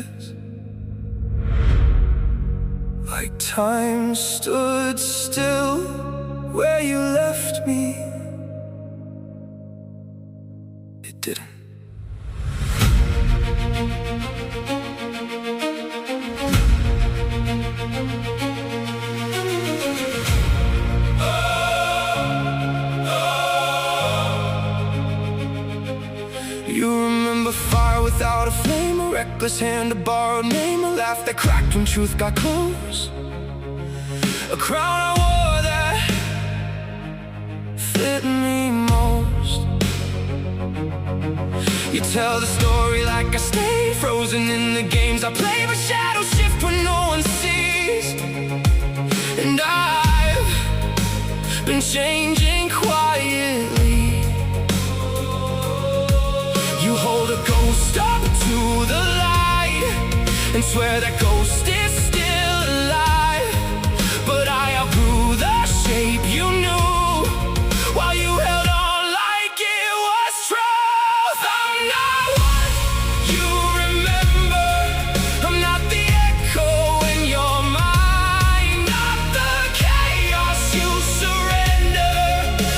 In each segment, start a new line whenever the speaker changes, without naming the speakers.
purpose. Like time stood still where you left me. It didn't. You remember fire without a flame, a reckless hand, a borrowed name, a laugh that cracked when truth got close, a crown I wore that fit me most. You tell the story like I stayed frozen in the games I play, but shadows shift when no one sees. And I've been changing quietly. You hold a ghost up to the light and swear that ghost is still alive. But I outgrew the shape you knew while you held on like it was truth. I'm not what you remember. I'm not the echo in your mind. Not the chaos you surrender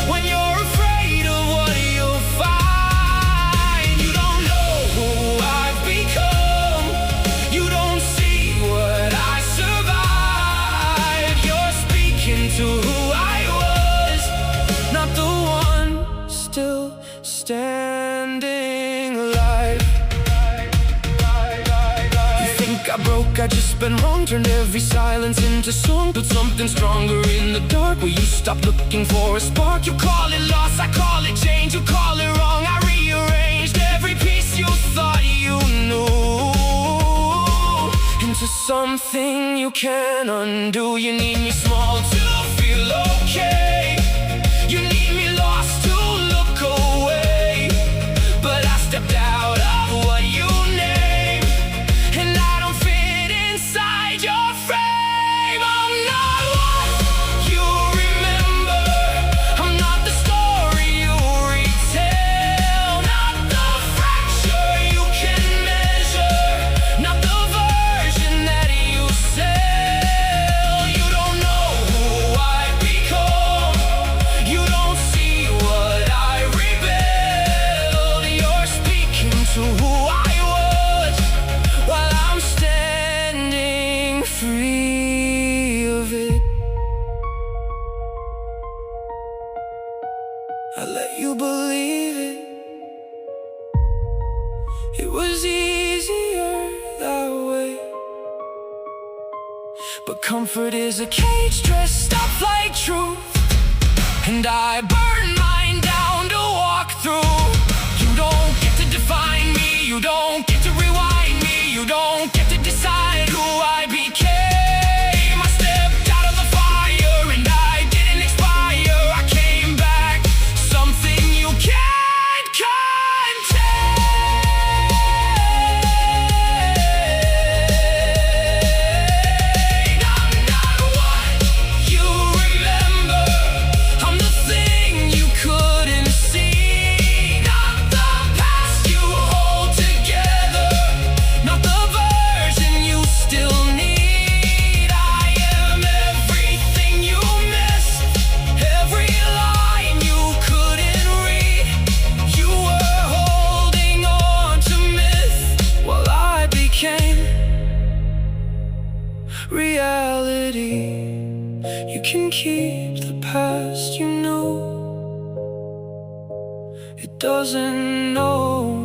when you're afraid of what you'll find. You don't know who I've become. You don't see what I survived. You're speaking to who I was, not the one still standing alive. You think I broke, I just been wrong. Turned every silence into song. Built something stronger in the dark where you stopped looking for a spark. You call it loss, I call it change. You call it wrong, I rearranged every piece you thought you knew into something you can undo. You need me small to feel okay. You need me lost to look away. But I stepped out of what you name, and I don't fit inside your frame. I'm not what you remember. I'm not the story you retell. Not the fracture you can measure. Not the version that you sell. You don't know who I've become. You don't see what I rebuilt. You're speaking to who I was while I'm standing free of it. I let you believe it. It was easier that way. But comfort is a cage dressed up like truth, and I burn mine down to walk through. You don't get to define me. You don't get to rewind me. You don't get to decide who I became. I stepped out of the fire and I didn't expire. I came back, something you can't contain. I'm not what you remember. I'm the thing you couldn't see. Not the past you hold together. Not the version you still need. I am everything you missed. Every line you couldn't read. You were holding on to myth while I became reality. You can keep the past, you know. It doesn't know